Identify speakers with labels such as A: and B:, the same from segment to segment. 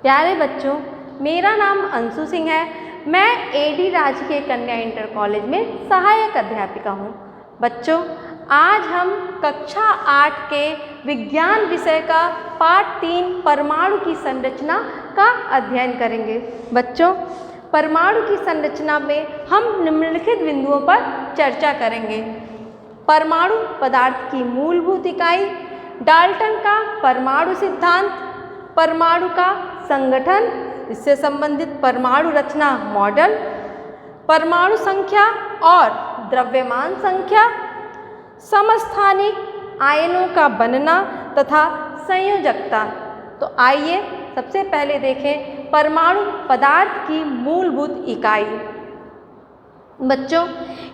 A: प्यारे बच्चों, मेरा नाम अंशु सिंह है। मैं एडी राजकीय कन्या इंटर कॉलेज में सहायक अध्यापिका हूँ। बच्चों, आज हम कक्षा 8 के विज्ञान विषय का पाठ 3 परमाणु की संरचना का अध्ययन करेंगे। बच्चों, परमाणु की संरचना में हम निम्नलिखित बिंदुओं पर चर्चा करेंगे। परमाणु पदार्थ की मूलभूत इकाई, डाल्टन का परमाणु सिद्धांत, परमाणु का संगठन, इससे संबंधित परमाणु रचना मॉडल, परमाणु संख्या और द्रव्यमान संख्या, समस्थानिक आयनों का बनना तथा संयोजकता। तो आइए सबसे पहले देखें परमाणु पदार्थ की मूलभूत इकाई। बच्चों,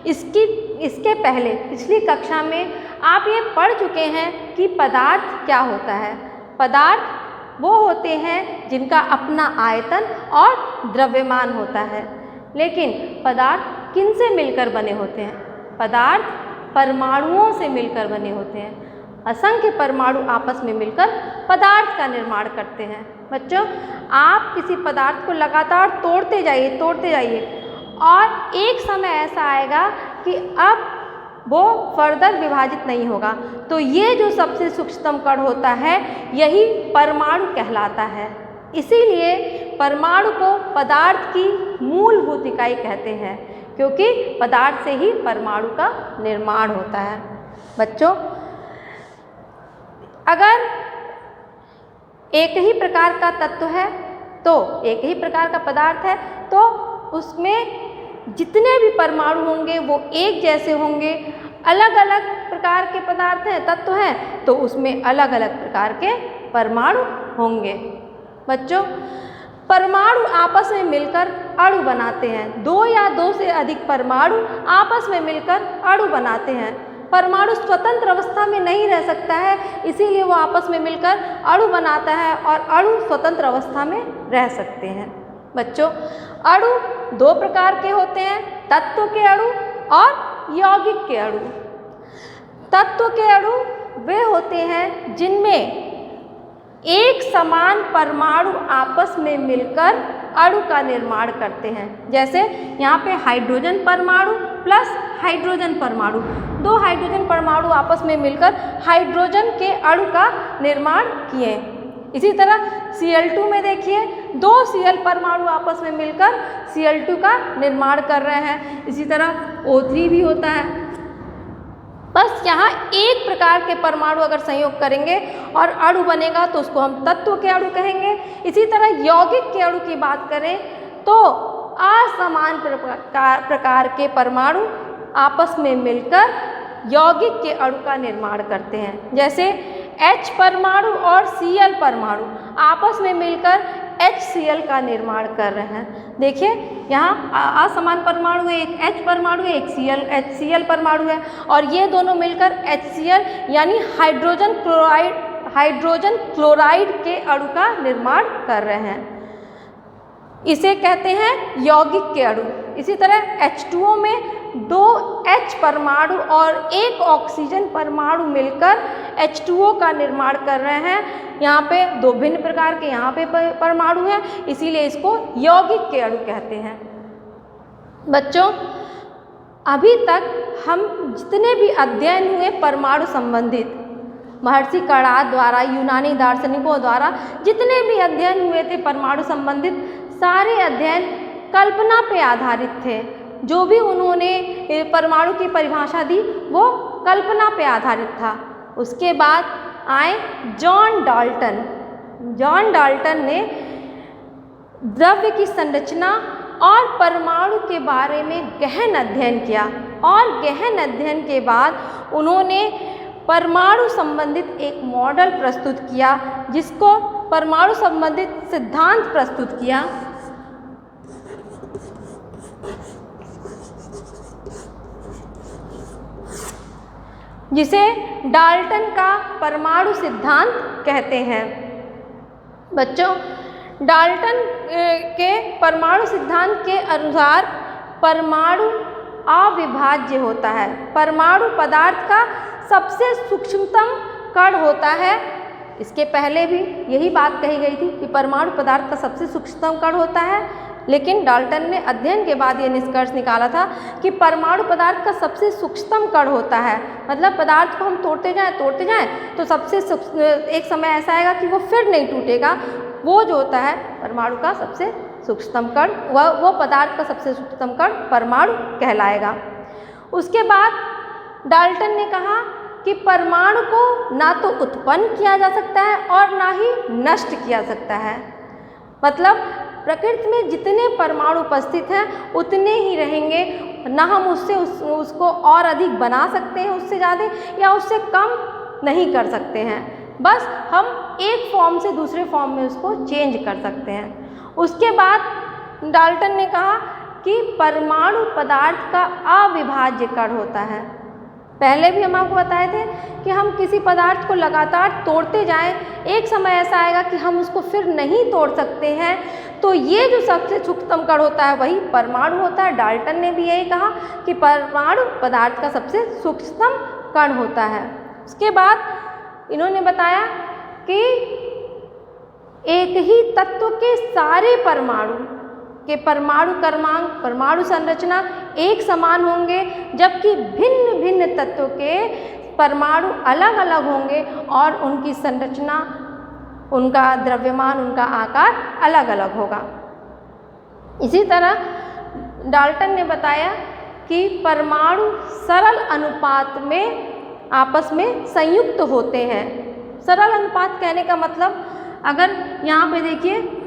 A: इसके पहले पिछली कक्षा में आप ये पढ़ चुके हैं कि पदार्थ क्या होता है। पदार्थ वो होते हैं जिनका अपना आयतन और द्रव्यमान होता है। लेकिन पदार्थ किन से मिलकर बने होते हैं? पदार्थ परमाणुओं से मिलकर बने होते हैं। असंख्य परमाणु आपस में मिलकर पदार्थ का निर्माण करते हैं। बच्चों, आप किसी पदार्थ को लगातार तोड़ते जाइए और एक समय ऐसा आएगा कि अब वो फर्दर विभाजित नहीं होगा। तो ये जो सबसे सूक्ष्मतम कण होता है, यही परमाणु कहलाता है। इसीलिए परमाणु को पदार्थ की मूलभूत इकाई कहते हैं, क्योंकि पदार्थ से ही परमाणु का निर्माण होता है। बच्चों, अगर एक ही प्रकार का तत्व है, तो एक ही प्रकार का पदार्थ है, तो उसमें जितने भी परमाणु होंगे वो एक जैसे होंगे। अलग अलग प्रकार के पदार्थ हैं, तत्व हैं, तो उसमें अलग अलग प्रकार के परमाणु होंगे। बच्चों, परमाणु आपस में मिलकर अणु बनाते हैं। 2 या 2 से अधिक परमाणु आपस में मिलकर अणु बनाते हैं। परमाणु स्वतंत्र अवस्था में नहीं रह सकता है, इसीलिए वो आपस में मिलकर अणु बनाता है और अणु स्वतंत्र अवस्था में रह सकते हैं। बच्चों, अणु 2 प्रकार के होते हैं, तत्व के अणु और यौगिक के अणु। तत्व के अणु वे होते हैं जिनमें एक समान परमाणु आपस में मिलकर अणु का निर्माण करते हैं। जैसे यहाँ पे हाइड्रोजन परमाणु प्लस हाइड्रोजन परमाणु, 2 हाइड्रोजन परमाणु आपस में मिलकर हाइड्रोजन के अणु का निर्माण किए। इसी तरह Cl2 में देखिए, 2 Cl परमाणु आपस में मिलकर Cl2 का निर्माण कर रहे हैं। इसी तरह O3 भी होता है। बस यहाँ एक प्रकार के परमाणु अगर संयोग करेंगे और अणु बनेगा तो उसको हम तत्व के अणु कहेंगे। इसी तरह यौगिक के अणु की बात करें तो असमान प्रकार के परमाणु आपस में मिलकर यौगिक के अणु का निर्माण करते हैं। जैसे H परमाणु और Cl परमाणु आपस में मिलकर HCl का निर्माण कर रहे हैं। देखिए, यहाँ असमान परमाणु है, एक H परमाणु है, एक HCl परमाणु है, और ये दोनों मिलकर HCl यानी हाइड्रोजन क्लोराइड के अणु का निर्माण कर रहे हैं। इसे कहते हैं यौगिक के अणु। इसी तरह H2O में 2 H परमाणु और 1 ऑक्सीजन परमाणु मिलकर H2O का निर्माण कर रहे हैं। यहाँ पे 2 भिन्न प्रकार के यहाँ पे परमाणु हैं, इसीलिए इसको यौगिक के अणु कहते हैं। बच्चों, अभी तक हम जितने भी अध्ययन हुए परमाणु संबंधित, महर्षि कणाद द्वारा, यूनानी दार्शनिकों द्वारा जितने भी अध्ययन हुए थे परमाणु संबंधित, सारे अध्ययन कल्पना पे आधारित थे। जो भी उन्होंने परमाणु की परिभाषा दी वो कल्पना पे आधारित था। उसके बाद आए जॉन डाल्टन। जॉन डाल्टन ने द्रव्य की संरचना और परमाणु के बारे में गहन अध्ययन किया, और गहन अध्ययन के बाद उन्होंने परमाणु संबंधित एक मॉडल प्रस्तुत किया, जिसको परमाणु संबंधित सिद्धांत प्रस्तुत किया। जिसे डाल्टन का परमाणु सिद्धांत कहते हैं। बच्चों, डाल्टन के परमाणु सिद्धांत के अनुसार परमाणु अविभाज्य होता है। परमाणु पदार्थ का सबसे सूक्ष्मतम कण होता है इसके पहले भी यही बात कही गई थी कि परमाणु पदार्थ का सबसे सूक्ष्मतम कण होता है, लेकिन डाल्टन ने अध्ययन के बाद ये निष्कर्ष निकाला था कि परमाणु पदार्थ का सबसे सूक्ष्मतम कण होता है। मतलब पदार्थ को हम तोड़ते जाएं तो सबसे एक समय ऐसा आएगा कि वो फिर नहीं टूटेगा। वो जो होता है परमाणु का सबसे सूक्ष्मतम कण, वो पदार्थ का सबसे सूक्ष्मतम कण परमाणु कहलाएगा। उसके बाद डाल्टन ने कहा कि परमाणु को ना तो उत्पन्न किया जा सकता है और ना ही नष्ट किया सकता है। मतलब प्रकृति में जितने परमाणु उपस्थित हैं उतने ही रहेंगे, ना हम उसको और अधिक बना सकते हैं उससे ज़्यादा या उससे कम नहीं कर सकते हैं। बस हम एक फॉर्म से दूसरे फॉर्म में उसको चेंज कर सकते हैं। उसके बाद डाल्टन ने कहा कि परमाणु पदार्थ का अविभाज्य कण होता है। पहले भी हम आपको बताए थे कि हम किसी पदार्थ को लगातार तोड़ते जाएं, एक समय ऐसा आएगा कि हम उसको फिर नहीं तोड़ सकते हैं। तो ये जो सबसे सूक्ष्मतम कण होता है वही परमाणु होता है। डाल्टन ने भी यही कहा कि परमाणु पदार्थ का सबसे सूक्ष्मतम कण होता है। उसके बाद इन्होंने बताया कि एक ही तत्व के सारे परमाणु के परमाणु क्रमांक, परमाणु संरचना एक समान होंगे, जबकि भिन्न भिन्न तत्वों के परमाणु अलग अलग होंगे और उनकी संरचना, उनका द्रव्यमान, उनका आकार अलग अलग होगा। इसी तरह डाल्टन ने बताया कि परमाणु सरल अनुपात में आपस में संयुक्त होते हैं। सरल अनुपात कहने का मतलब, अगर यहाँ पे देखिए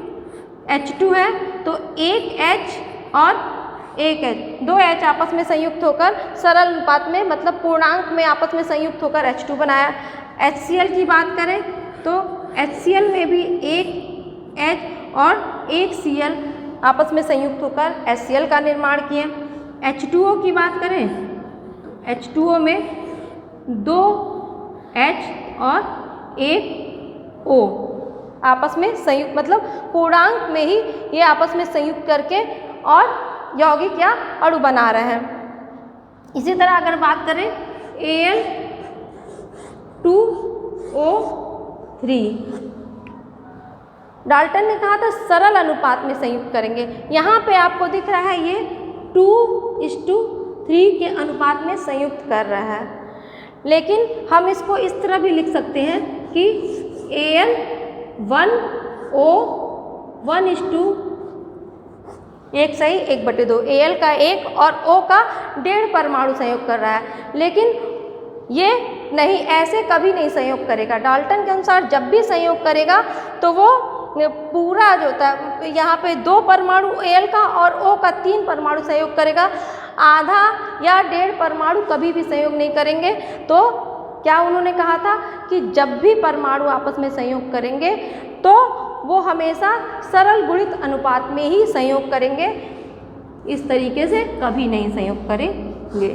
A: H2 है तो एक H और एक H, दो H आपस में संयुक्त होकर सरल अनुपात में, मतलब पूर्णांक में आपस में संयुक्त होकर H2 बनाया। HCl की बात करें तो HCl में भी एक H और एक Cl आपस में संयुक्त होकर HCl का निर्माण किए। H2O की बात करें तो H2O में दो H और एक O आपस में संयुक्त, मतलब पूर्णांक में ही ये आपस में संयुक्त करके और यौगिक या अणु बना रहे हैं। इसी तरह अगर बात करें Al2O3, डाल्टन ने कहा था सरल अनुपात में संयुक्त करेंगे। यहाँ पे आपको दिख रहा है ये 2:3 के अनुपात में संयुक्त कर रहा है, लेकिन हम इसको इस तरह भी लिख सकते हैं कि Al1O1:1/2, Al का 1 और O का 1.5 परमाणु संयोग कर रहा है, लेकिन ये नहीं, ऐसे कभी नहीं संयोग करेगा। डाल्टन के अनुसार जब भी संयोग करेगा तो वो पूरा जो होता है, यहाँ पे 2 परमाणु Al का और O का 3 परमाणु संयोग करेगा, आधा या 1.5 परमाणु कभी भी संयोग नहीं करेंगे। तो क्या उन्होंने कहा था कि जब भी परमाणु आपस में संयोग करेंगे तो वो हमेशा सरल गुणित अनुपात में ही संयोग करेंगे, इस तरीके से कभी नहीं संयोग करेंगे।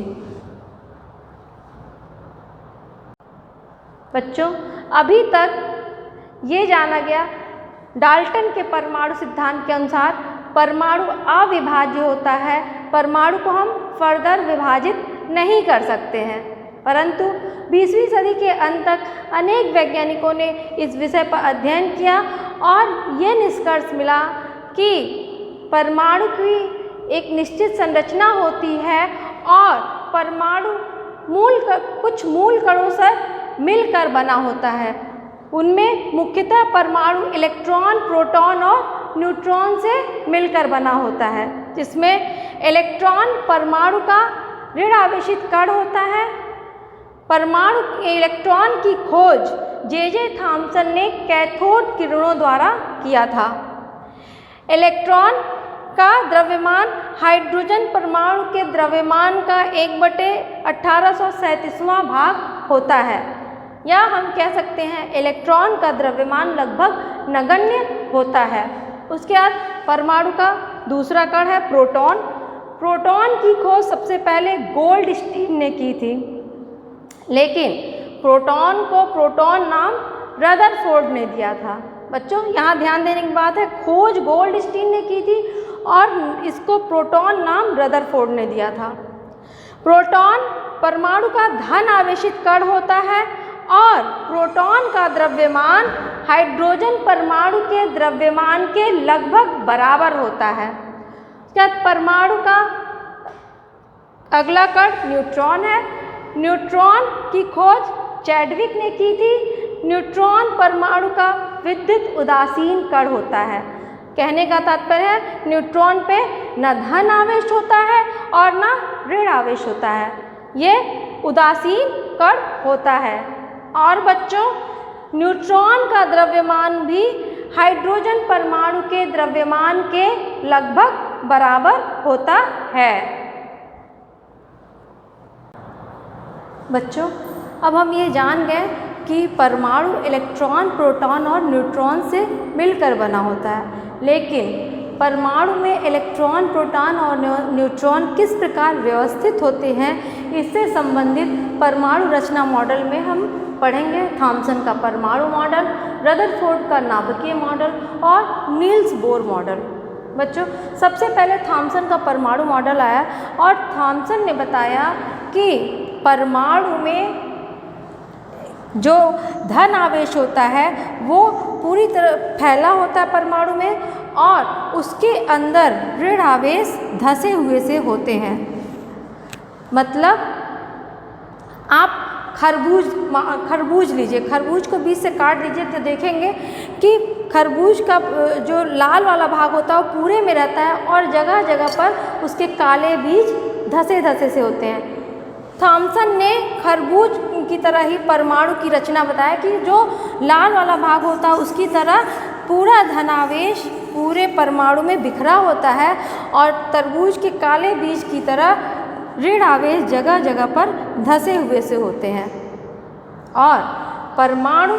A: बच्चों, अभी तक ये जाना गया डाल्टन के परमाणु सिद्धांत के अनुसार परमाणु अविभाज्य होता है, परमाणु को हम फर्दर विभाजित नहीं कर सकते हैं। परंतु 20वीं सदी के अंत तक अनेक वैज्ञानिकों ने इस विषय पर अध्ययन किया और ये निष्कर्ष मिला कि परमाणु की एक निश्चित संरचना होती है और परमाणु कुछ मूल कणों से मिलकर बना होता है। उनमें मुख्यतः परमाणु इलेक्ट्रॉन, प्रोटॉन और न्यूट्रॉन से मिलकर बना होता है, जिसमें इलेक्ट्रॉन परमाणु का ऋण आवेशित कण होता है। परमाणु इलेक्ट्रॉन की खोज जे थॉम्सन ने कैथोड किरणों द्वारा किया था। इलेक्ट्रॉन का द्रव्यमान हाइड्रोजन परमाणु के द्रव्यमान का 1/1837वां भाग होता है, या हम कह सकते हैं इलेक्ट्रॉन का द्रव्यमान लगभग नगण्य होता है। उसके बाद परमाणु का दूसरा कण है प्रोटॉन। प्रोटॉन की खोज सबसे पहले गोल्डस्टीन ने की थी, लेकिन प्रोटॉन को प्रोटॉन नाम रदरफोर्ड ने दिया था। बच्चों, यहाँ ध्यान देने की बात है, खोज गोल्डस्टीन ने की थी और इसको प्रोटॉन नाम रदरफोर्ड ने दिया था। प्रोटॉन परमाणु का धन आवेशित कण होता है और प्रोटॉन का द्रव्यमान हाइड्रोजन परमाणु के द्रव्यमान के लगभग बराबर होता है। क्या परमाणु का अगला कण न्यूट्रॉन है। न्यूट्रॉन की खोज चैडविक ने की थी। न्यूट्रॉन परमाणु का विद्युत उदासीन कण होता है। कहने का तात्पर्य है न्यूट्रॉन पे न धन आवेश होता है और न ऋण आवेश होता है, ये उदासीन कण होता है। और बच्चों, न्यूट्रॉन का द्रव्यमान भी हाइड्रोजन परमाणु के द्रव्यमान के लगभग बराबर होता है। बच्चों, अब हम ये जान गए कि परमाणु इलेक्ट्रॉन, प्रोटॉन और न्यूट्रॉन से मिलकर बना होता है, लेकिन परमाणु में इलेक्ट्रॉन, प्रोटॉन और न्यूट्रॉन किस प्रकार व्यवस्थित होते हैं, इससे संबंधित परमाणु रचना मॉडल में हम पढ़ेंगे। थॉम्सन का परमाणु मॉडल, रदरफोर्ड का नाभिकीय मॉडल और नील्स बोर मॉडल। बच्चों, सबसे पहले थॉम्सन का परमाणु मॉडल आया और थॉम्सन ने बताया कि परमाणु में जो धन आवेश होता है वो पूरी तरह फैला होता है परमाणु में, और उसके अंदर ऋण आवेश धंसे हुए से होते हैं। मतलब आप खरबूज लीजिए, खरबूज को बीच से काट दीजिए तो देखेंगे कि खरबूज का जो लाल वाला भाग होता है वो पूरे में रहता है और जगह जगह पर उसके काले बीज धंसे धंसे से होते हैं। थॉम्सन ने खरबूज की तरह ही परमाणु की रचना बताया कि जो लाल वाला भाग होता है उसकी तरह पूरा धनावेश पूरे परमाणु में बिखरा होता है और तरबूज के काले बीज की तरह ऋण आवेश जगह जगह पर धंसे हुए से होते हैं। और परमाणु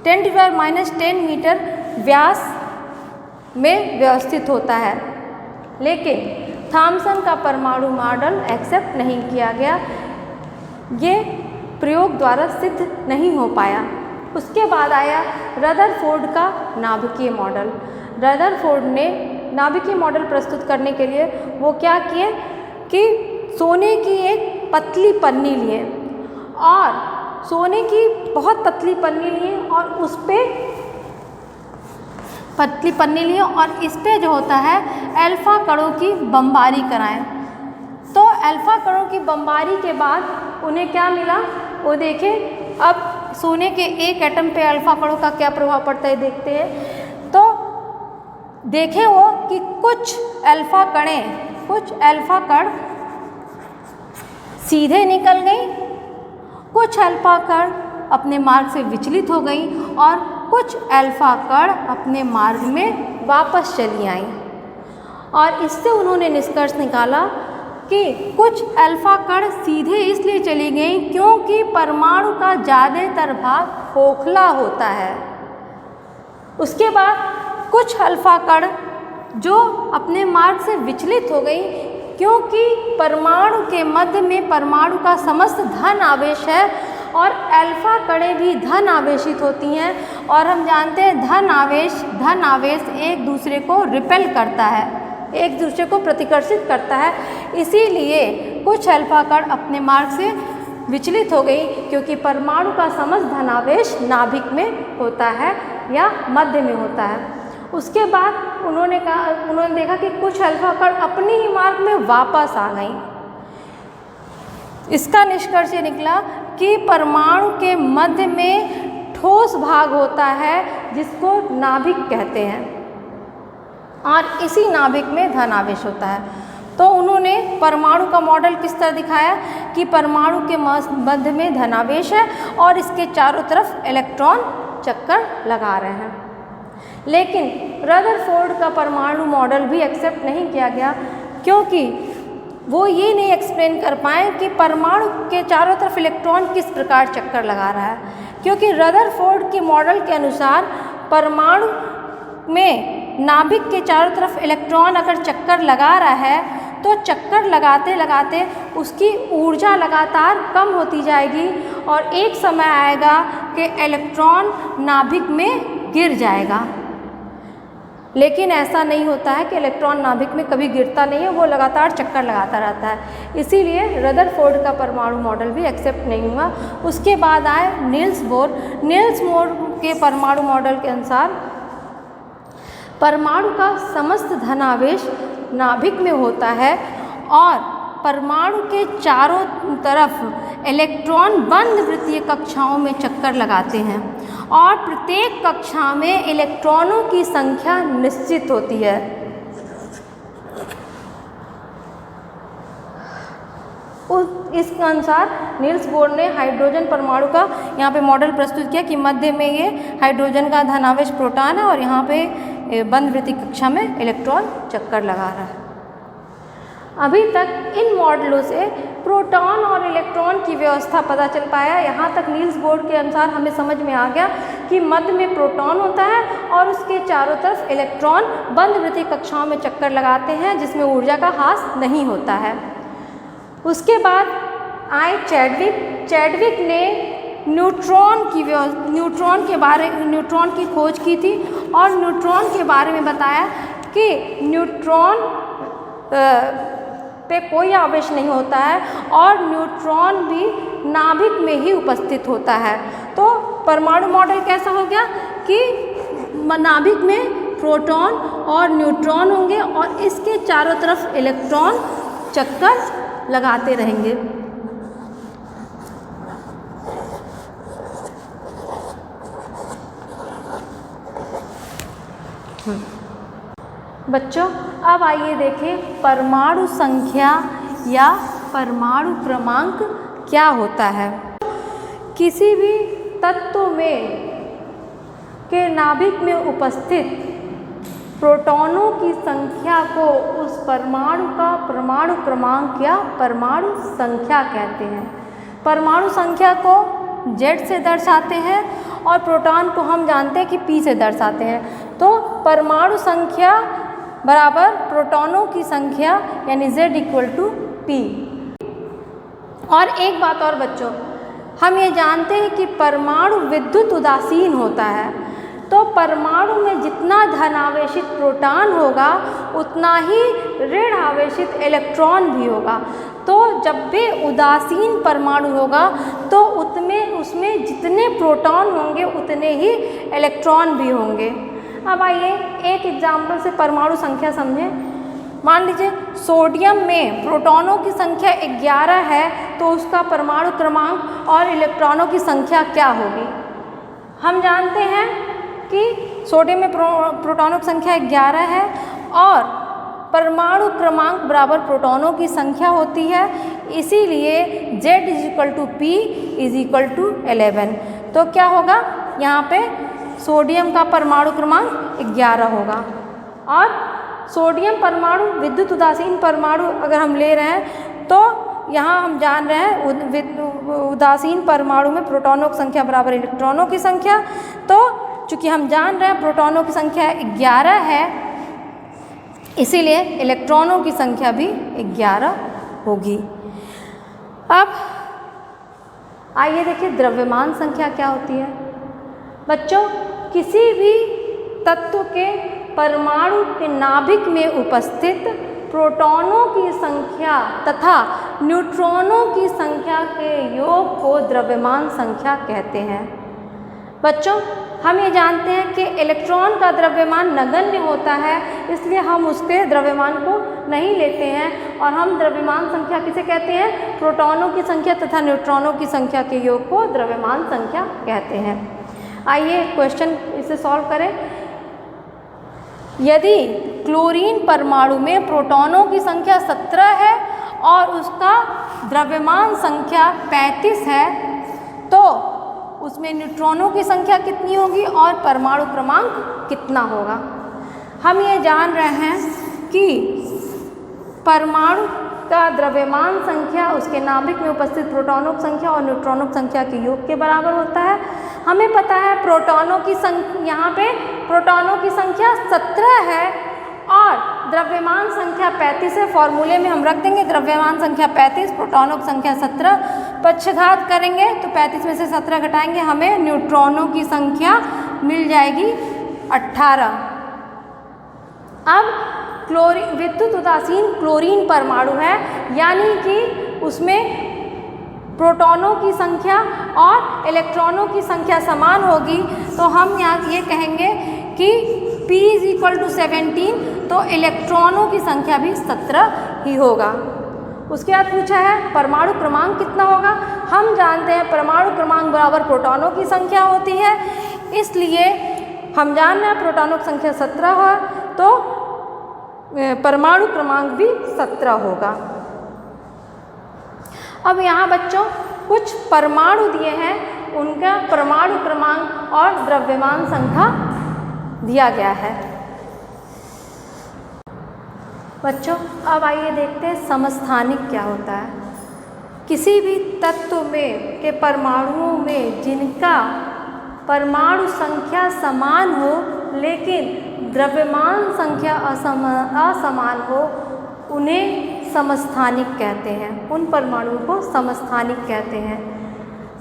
A: 10⁻⁻10 मीटर व्यास में व्यवस्थित होता है, लेकिन थॉम्सन का परमाणु मॉडल एक्सेप्ट नहीं किया गया, ये प्रयोग द्वारा सिद्ध नहीं हो पाया। उसके बाद आया रदरफोर्ड का नाभिकीय मॉडल। रदरफोर्ड ने नाभिकीय मॉडल प्रस्तुत करने के लिए वो क्या किए कि सोने की एक पतली पन्नी लिए और सोने की बहुत पतली पन्नी लिए और उस पर पतली पन्नी लिए और इस पे जो होता है अल्फा कणों की बमबारी कराएं। तो अल्फा कणों की बमबारी के बाद उन्हें क्या मिला, वो देखें अब सोने के एक एटम पे अल्फा कणों का क्या प्रभाव पड़ता है देखते हैं। तो देखे वो कि कुछ अल्फा कण सीधे निकल गई, कुछ अल्फा कण अपने मार्ग से विचलित हो गई और कुछ अल्फा कण अपने मार्ग में वापस चली आई। और इससे उन्होंने निष्कर्ष निकाला कि कुछ अल्फा कण सीधे इसलिए चली गई क्योंकि परमाणु का ज़्यादातर भाग खोखला होता है। उसके बाद कुछ अल्फा कण जो अपने मार्ग से विचलित हो गई क्योंकि परमाणु के मध्य में परमाणु का समस्त धन आवेश है और अल्फा कणें भी धन आवेशित होती हैं और हम जानते हैं धन आवेश एक दूसरे को रिपेल करता है, एक दूसरे को प्रतिकर्षित करता है। इसीलिए कुछ अल्फा कण अपने मार्ग से विचलित हो गई क्योंकि परमाणु का समस्त धनावेश नाभिक में होता है या मध्य में होता है। उसके बाद उन्होंने देखा कि कुछ अल्फा कण अपने ही मार्ग में वापस आ गई। इसका निष्कर्ष ये निकला कि परमाणु के मध्य में ठोस भाग होता है जिसको नाभिक कहते हैं और इसी नाभिक में धन आवेश होता है। तो उन्होंने परमाणु का मॉडल किस तरह दिखाया कि परमाणु के मध्य में धनावेश है और इसके चारों तरफ इलेक्ट्रॉन चक्कर लगा रहे हैं। लेकिन रदरफोर्ड का परमाणु मॉडल भी एक्सेप्ट नहीं किया गया क्योंकि वो ये नहीं एक्सप्लेन कर पाए कि परमाणु के चारों तरफ इलेक्ट्रॉन किस प्रकार चक्कर लगा रहा है, क्योंकि रदरफोर्ड के मॉडल के अनुसार परमाणु में नाभिक के चारों तरफ इलेक्ट्रॉन अगर चक्कर लगा रहा है तो चक्कर लगाते लगाते उसकी ऊर्जा लगातार कम होती जाएगी और एक समय आएगा कि इलेक्ट्रॉन नाभिक में गिर जाएगा। लेकिन ऐसा नहीं होता है कि इलेक्ट्रॉन नाभिक में कभी गिरता नहीं है, वो लगातार चक्कर लगाता रहता है। इसीलिए रदरफोर्ड का परमाणु मॉडल भी एक्सेप्ट नहीं हुआ। उसके बाद आए नील्स बोर। नील्स बोर के परमाणु मॉडल के अनुसार परमाणु का समस्त धनावेश नाभिक में होता है और परमाणु के चारों तरफ इलेक्ट्रॉन बंद वृत्तीय कक्षाओं में चक्कर लगाते हैं और प्रत्येक कक्षा में इलेक्ट्रॉनों की संख्या निश्चित होती है। इसके अनुसार नील्स बोर ने हाइड्रोजन परमाणु का यहाँ पे मॉडल प्रस्तुत किया कि मध्य में ये हाइड्रोजन का धनावेश प्रोटॉन है और यहाँ पे बंद वृत्तीय कक्षा में इलेक्ट्रॉन चक्कर लगा रहा है। अभी तक इन मॉडलों से प्रोटॉन और इलेक्ट्रॉन की व्यवस्था पता चल पाया। यहाँ तक नील्स बोर के अनुसार हमें समझ में आ गया कि मध्य में प्रोटॉन होता है और उसके चारों तरफ इलेक्ट्रॉन बंद वृत्तीय कक्षाओं में चक्कर लगाते हैं जिसमें ऊर्जा का ह्रास नहीं होता है। उसके बाद आए चैडविक। चैडविक ने न्यूट्रॉन की खोज की थी और न्यूट्रॉन के बारे में बताया कि न्यूट्रॉन पे कोई आवेश नहीं होता है और न्यूट्रॉन भी नाभिक में ही उपस्थित होता है। तो परमाणु मॉडल कैसा हो गया कि नाभिक में प्रोटॉन और न्यूट्रॉन होंगे और इसके चारों तरफ इलेक्ट्रॉन चक्कर लगाते रहेंगे। बच्चों अब आइए देखें परमाणु संख्या या परमाणु क्रमांक क्या होता है। किसी भी तत्व में के नाभिक में उपस्थित प्रोटॉनों की संख्या को उस परमाणु का परमाणु क्रमांक या परमाणु संख्या कहते हैं। परमाणु संख्या को Z से दर्शाते हैं और प्रोटॉन को हम जानते हैं कि P से दर्शाते हैं। तो परमाणु संख्या बराबर प्रोटॉनों की संख्या यानी Z = P। और एक बात और बच्चों, हम ये जानते हैं कि परमाणु विद्युत उदासीन होता है। तो परमाणु में जितना धनावेशित प्रोटॉन होगा उतना ही ऋण आवेशित इलेक्ट्रॉन भी होगा। तो जब भी उदासीन परमाणु होगा तो उसमें जितने प्रोटॉन होंगे उतने ही इलेक्ट्रॉन भी होंगे। अब आइए एक एग्जाम्पल से परमाणु संख्या समझें। मान लीजिए सोडियम में प्रोटॉनों की संख्या 11 है तो उसका परमाणु क्रमांक और इलेक्ट्रॉनों की संख्या क्या होगी। हम जानते हैं कि सोडियम में प्रोटॉनों की संख्या 11 है और परमाणु क्रमांक बराबर प्रोटॉनों की संख्या होती है, इसीलिए Z = P = 11। तो क्या होगा, यहाँ पे सोडियम का परमाणु क्रमांक 11 होगा। और सोडियम परमाणु विद्युत उदासीन परमाणु अगर हम ले रहे हैं तो यहाँ हम जान रहे हैं उदासीन परमाणु में प्रोटॉनों की संख्या बराबर इलेक्ट्रॉनों की संख्या। तो चूँकि हम जान रहे हैं प्रोटॉनों की संख्या 11 है, इसीलिए इलेक्ट्रॉनों की संख्या भी 11 होगी। अब आइए देखिए द्रव्यमान संख्या क्या होती है। बच्चों किसी भी तत्व के परमाणु के नाभिक में उपस्थित प्रोटॉनों की संख्या तथा न्यूट्रॉनों की संख्या के योग को द्रव्यमान संख्या कहते हैं। बच्चों हम ये जानते हैं कि इलेक्ट्रॉन का द्रव्यमान नगण्य होता है, इसलिए हम उसके द्रव्यमान को नहीं लेते हैं और हम द्रव्यमान संख्या किसे कहते हैं, प्रोटॉनों की संख्या तथा न्यूट्रॉनों की संख्या के योग को द्रव्यमान संख्या कहते हैं। आइए क्वेश्चन इसे सॉल्व करें। यदि क्लोरीन परमाणु में प्रोटॉनों की संख्या 17 है और उसका द्रव्यमान संख्या 35 है तो उसमें न्यूट्रॉनों की संख्या कितनी होगी और परमाणु क्रमांक कितना होगा। हम ये जान रहे हैं कि परमाणु का द्रव्यमान संख्या उसके नाभिक में उपस्थित प्रोटॉनों की संख्या और न्यूट्रॉनों की संख्या के योग के बराबर होता है। हमें पता है प्रोटॉनों की संख्या, यहाँ पे प्रोटॉनों की संख्या 17 है और द्रव्यमान संख्या 35 है। फॉर्मूले में हम रख देंगे द्रव्यमान संख्या 35, प्रोटॉनों की संख्या 17, पक्षघात करेंगे तो 35 में से 17 घटाएंगे, हमें न्यूट्रॉनों की संख्या मिल जाएगी 18। अब विद्युत उदासीन क्लोरीन परमाणु है, यानी कि उसमें प्रोटॉनों की संख्या और इलेक्ट्रॉनों की संख्या समान होगी, तो हम यहाँ ये कहेंगे कि P = 17, तो इलेक्ट्रॉनों की संख्या भी 17 ही होगा। उसके बाद पूछा है परमाणु क्रमांक कितना होगा। हम जानते हैं परमाणु क्रमांक बराबर प्रोटॉनों की संख्या होती है, इसलिए हम जान रहे हैं प्रोटॉनों की संख्या 17 है, तो परमाणु क्रमांक भी 17 होगा। अब यहाँ बच्चों कुछ परमाणु दिए हैं, उनका परमाणु क्रमांक और द्रव्यमान संख्या दिया गया है। बच्चों अब आइए देखते हैं समस्थानिक क्या होता है। किसी भी तत्व में के परमाणुओं में जिनका परमाणु संख्या समान हो लेकिन द्रव्यमान संख्या असमान हो, उन्हें समस्थानिक कहते हैं। उन परमाणुओं को समस्थानिक कहते हैं।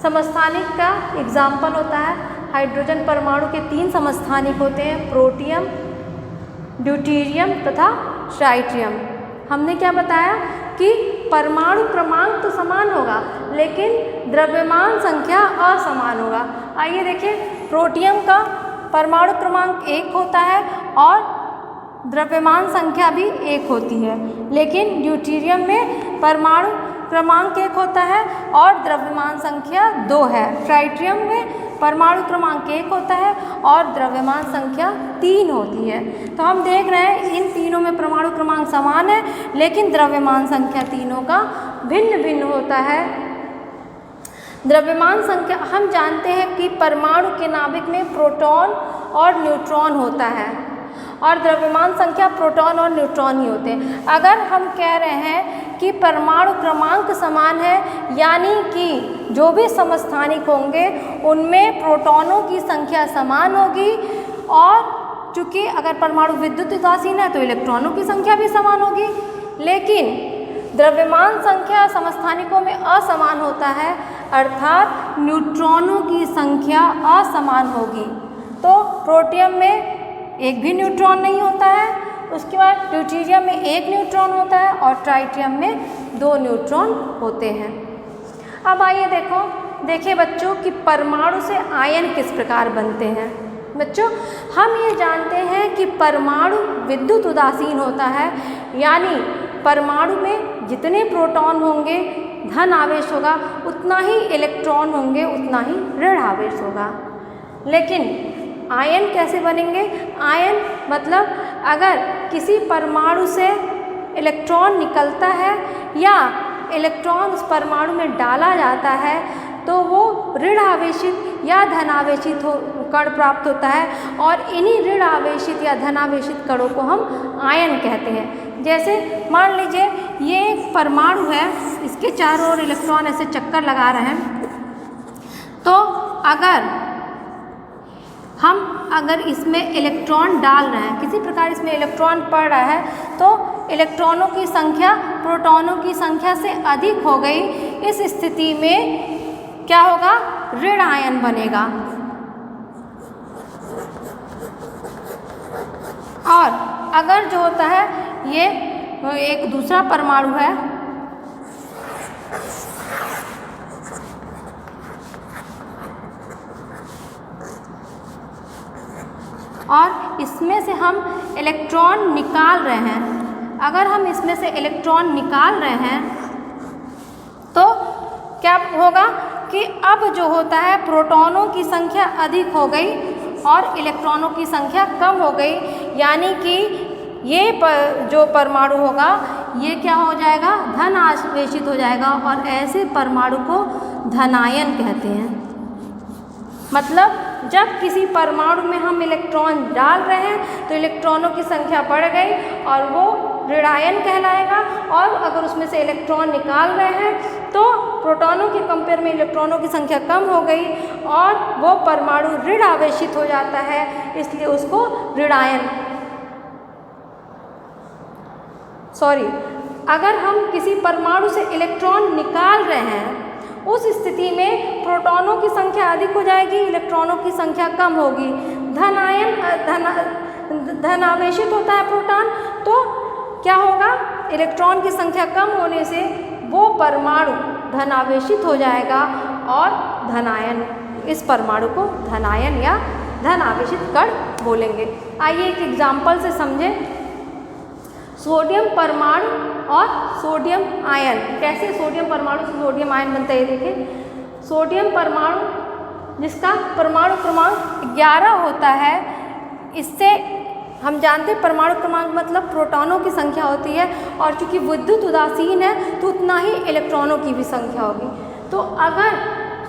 A: समस्थानिक का एग्जाम्पल होता है हाइड्रोजन परमाणु के 3 समस्थानिक होते हैं, प्रोटियम, ड्यूटेरियम तथा ट्राइटियम। हमने क्या बताया कि परमाणु क्रमांक तो समान होगा लेकिन द्रव्यमान संख्या असमान होगा। आइए देखिए, प्रोटियम का परमाणु क्रमांक 1 होता है और द्रव्यमान संख्या भी 1 होती है, लेकिन ड्यूटेरियम में परमाणु क्रमांक 1 होता है और द्रव्यमान संख्या 2 है। ट्राइटियम में परमाणु क्रमांक 1 होता है और द्रव्यमान संख्या 3 होती है। तो हम देख रहे हैं इन तीनों में परमाणु क्रमांक समान है लेकिन द्रव्यमान संख्या तीनों का भिन्न भिन्न होता है। द्रव्यमान संख्या हम जानते हैं कि परमाणु के नाभिक में प्रोटॉन और न्यूट्रॉन होता है और द्रव्यमान संख्या प्रोटॉन और न्यूट्रॉन ही होते हैं। अगर हम कह रहे हैं कि परमाणु क्रमांक समान है, यानी कि जो भी समस्थानिक होंगे उनमें प्रोटॉनों की संख्या समान होगी और चूँकि अगर परमाणु विद्युत उदासीन है तो इलेक्ट्रॉनों की संख्या भी समान होगी, लेकिन द्रव्यमान संख्या समस्थानिकों में असमान होता है, अर्थात न्यूट्रॉनों की संख्या असमान होगी। तो प्रोटियम में एक भी न्यूट्रॉन नहीं होता है, उसके बाद ड्यूटेरियम में 1 न्यूट्रॉन होता है और ट्राइटियम में 2 न्यूट्रॉन होते हैं। अब आइए देखिए बच्चों कि परमाणु से आयन किस प्रकार बनते हैं। बच्चों हम ये जानते हैं कि परमाणु विद्युत उदासीन होता है, यानी परमाणु में जितने प्रोटॉन होंगे धन आवेश होगा, उतना ही इलेक्ट्रॉन होंगे उतना ही ऋण आवेश होगा। लेकिन आयन कैसे बनेंगे? आयन मतलब अगर किसी परमाणु से इलेक्ट्रॉन निकलता है या इलेक्ट्रॉन उस परमाणु में डाला जाता है तो वो ऋण आवेशित या धनावेशित कण प्राप्त होता है और इन्हीं ऋण आवेशित या धनावेशित कणों को हम आयन कहते हैं। जैसे मान लीजिए ये एक परमाणु है, इसके चारों ओर इलेक्ट्रॉन ऐसे चक्कर लगा रहे हैं, तो अगर इसमें इलेक्ट्रॉन डाल रहे हैं, किसी प्रकार इसमें इलेक्ट्रॉन पड़ रहा है, तो इलेक्ट्रॉनों की संख्या प्रोटॉनों की संख्या से अधिक हो गई। इस स्थिति में क्या होगा? ऋण आयन बनेगा। और अगर जो होता है ये एक दूसरा परमाणु है और इसमें से हम इलेक्ट्रॉन निकाल रहे हैं, अगर हम इसमें से इलेक्ट्रॉन निकाल रहे हैं तो क्या होगा कि अब जो होता है प्रोटॉनों की संख्या अधिक हो गई और इलेक्ट्रॉनों की संख्या कम हो गई, यानी कि ये जो परमाणु होगा ये क्या हो जाएगा? धन आवेशित हो जाएगा और ऐसे परमाणु को धनायन कहते हैं। मतलब जब किसी परमाणु में हम इलेक्ट्रॉन डाल रहे हैं तो इलेक्ट्रॉनों की संख्या बढ़ गई और वो ऋणायन कहलाएगा, और अगर उसमें से इलेक्ट्रॉन निकाल रहे हैं तो प्रोटॉनों के कंपेयर में इलेक्ट्रॉनों की संख्या कम हो गई और वो परमाणु ऋण आवेशित हो जाता है, इसलिए उसको ऋणायन अगर हम किसी परमाणु से इलेक्ट्रॉन निकाल रहे हैं उस स्थिति में प्रोटॉनों की संख्या अधिक हो जाएगी, इलेक्ट्रॉनों की संख्या कम होगी। धन आवेशित होता है प्रोटॉन, तो क्या होगा, इलेक्ट्रॉन की संख्या कम होने से वो परमाणु धन आवेशित हो जाएगा और धनायन, इस परमाणु को धनायन या धन आवेशित कण बोलेंगे। आइए एक एग्जाम्पल से समझें। सोडियम परमाणु और सोडियम आयन, कैसे सोडियम परमाणु से सोडियम आयन बनता है, ये देखें। सोडियम परमाणु जिसका परमाणु क्रमांक 11 होता है, इससे हम जानते हैं परमाणु क्रमांक मतलब प्रोटॉनों की संख्या होती है, और चूंकि विद्युत उदासीन है तो उतना ही इलेक्ट्रॉनों की भी संख्या होगी। तो अगर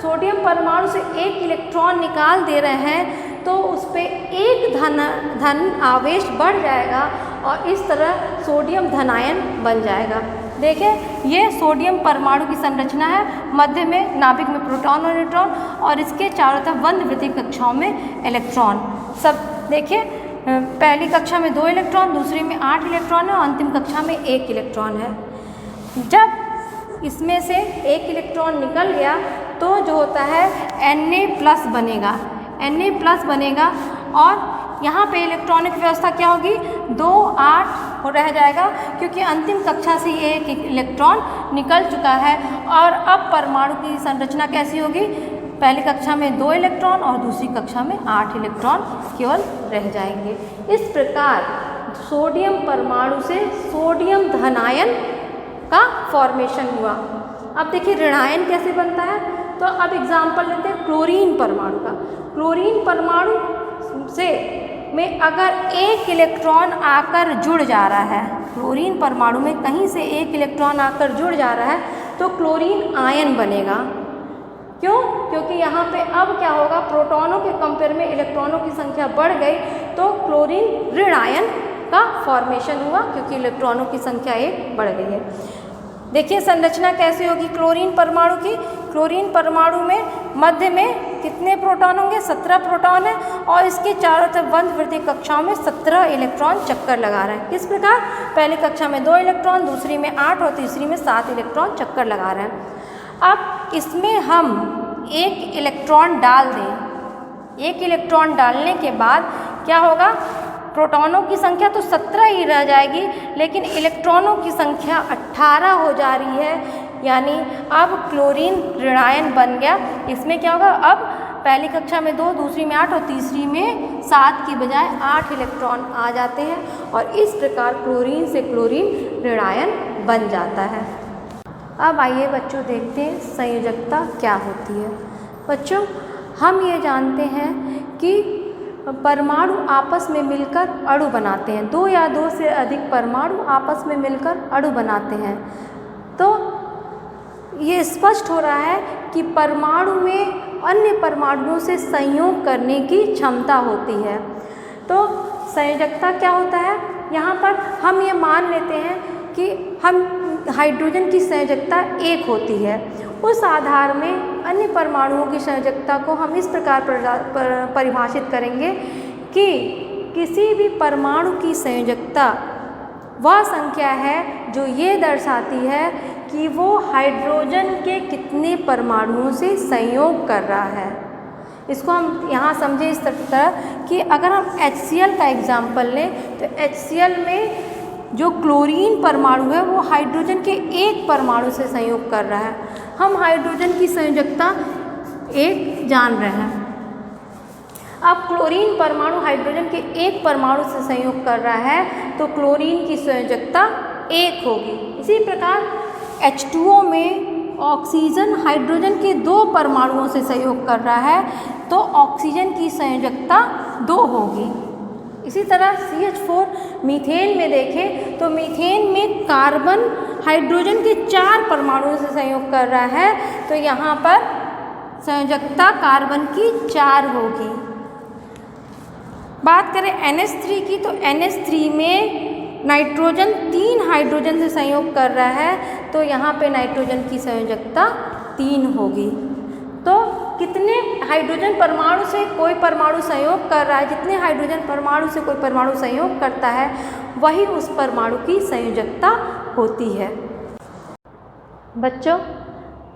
A: सोडियम परमाणु से एक इलेक्ट्रॉन निकाल दे रहे हैं तो उस पर एक धन आवेश बढ़ जाएगा और इस तरह सोडियम धनायन बन जाएगा। देखें, ये सोडियम परमाणु की संरचना है, मध्य में नाभिक में प्रोटॉन और न्यूट्रॉन और इसके चारों तरफ बंद वृत्तीय कक्षाओं में इलेक्ट्रॉन। सब देखिए, पहली कक्षा में 2 इलेक्ट्रॉन, दूसरी में 8 इलेक्ट्रॉन है और अंतिम कक्षा में 1 इलेक्ट्रॉन है। जब इसमें से एक इलेक्ट्रॉन निकल गया तो जो होता है Na+ बनेगा, Na+ बनेगा और यहाँ पे इलेक्ट्रॉनिक व्यवस्था क्या होगी, 2 8 रह जाएगा, क्योंकि अंतिम कक्षा से ये एक इलेक्ट्रॉन निकल चुका है। और अब परमाणु की संरचना कैसी होगी, पहली कक्षा में 2 इलेक्ट्रॉन और दूसरी कक्षा में 8 इलेक्ट्रॉन केवल रह जाएंगे। इस प्रकार सोडियम परमाणु से सोडियम धनायन का फॉर्मेशन हुआ। अब देखिए ऋणायन कैसे बनता है, तो अब एग्जाम्पल लेते हैं क्लोरीन परमाणु का। क्लोरीन परमाणु से में अगर एक इलेक्ट्रॉन आकर जुड़ जा रहा है, क्लोरीन परमाणु में कहीं से एक इलेक्ट्रॉन आकर जुड़ जा रहा है तो क्लोरीन आयन बनेगा। क्यों? क्योंकि यहाँ पे अब क्या होगा, प्रोटॉनों के कंपेयर में इलेक्ट्रॉनों की संख्या बढ़ गई तो क्लोरीन ऋण आयन का फॉर्मेशन हुआ, क्योंकि इलेक्ट्रॉनों की संख्या 1 बढ़ गई है। देखिए संरचना कैसी होगी क्लोरीन परमाणु की। क्लोरीन परमाणु में मध्य में कितने प्रोटॉन होंगे, 17 प्रोटॉन है और इसके चारों तरफ बंद वृत्तीय कक्षाओं में 17 इलेक्ट्रॉन चक्कर लगा रहे हैं। किस प्रकार, पहली कक्षा में 2 इलेक्ट्रॉन, दूसरी में 8 और तीसरी में 7 इलेक्ट्रॉन चक्कर लगा रहे हैं। अब इसमें हम एक इलेक्ट्रॉन डाल दें, एक इलेक्ट्रॉन डालने के बाद क्या होगा, प्रोटॉनों की संख्या तो 17 ही रह जाएगी, लेकिन इलेक्ट्रॉनों की संख्या 18 हो जा रही है, यानी अब क्लोरीन ऋणायन बन गया। इसमें क्या होगा, अब पहली कक्षा में 2, दूसरी में 8 और तीसरी में 7 की बजाय 8 इलेक्ट्रॉन आ जाते हैं और इस प्रकार क्लोरीन से क्लोरीन ऋणायन बन जाता है। अब आइए बच्चों देखते हैं संयोजकता क्या होती है। बच्चों हम ये जानते हैं कि परमाणु आपस में मिलकर अणु बनाते हैं, 2 या 2 से अधिक परमाणु आपस में मिलकर अणु बनाते हैं। तो ये स्पष्ट हो रहा है कि परमाणु में अन्य परमाणुओं से संयोग करने की क्षमता होती है। तो संयोजकता क्या होता है, यहाँ पर हम ये मान लेते हैं कि हम हाइड्रोजन की संयोजकता 1 होती है, उस आधार में अन्य परमाणुओं की संयोजकता को हम इस प्रकार परिभाषित करेंगे कि किसी भी परमाणु की संयोजकता वह संख्या है जो ये दर्शाती है कि वो हाइड्रोजन के कितने परमाणुओं से संयोग कर रहा है। इसको हम यहाँ समझें इस तरह कि अगर हम HCl का एग्जाम्पल लें तो HCl में जो क्लोरीन परमाणु है वो हाइड्रोजन के 1 परमाणु से संयोग कर रहा है। हम हाइड्रोजन की संयोजकता 1 जान रहे हैं। अब क्लोरीन परमाणु हाइड्रोजन के 1 परमाणु से संयोग कर रहा है तो क्लोरीन की संयोजकता 1 होगी। इसी प्रकार H2O में ऑक्सीजन हाइड्रोजन के 2 परमाणुओं से संयोग कर रहा है तो ऑक्सीजन की संयोजकता 2 होगी। इसी तरह CH4 मीथेन में देखें तो मीथेन में कार्बन हाइड्रोजन के 4 परमाणुओं से संयोग कर रहा है तो यहाँ पर संयोजकता कार्बन की 4 होगी। बात करें NH3 की तो NH3 में नाइट्रोजन 3 हाइड्रोजन से संयोग कर रहा है तो यहाँ पे नाइट्रोजन की संयोजकता 3 होगी। तो कितने हाइड्रोजन परमाणु से कोई परमाणु संयोग कर रहा है, जितने हाइड्रोजन परमाणु से कोई परमाणु संयोग करता है वही उस परमाणु की संयोजकता होती है। बच्चों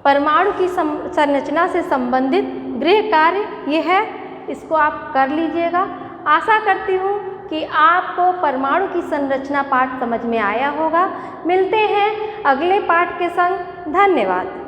A: परमाणु की संरचना से संबंधित गृह कार्य ये है, इसको आप कर लीजिएगा। आशा करती हूँ कि आपको परमाणु की संरचना पाठ समझ में आया होगा। मिलते हैं अगले पाठ के संग। धन्यवाद।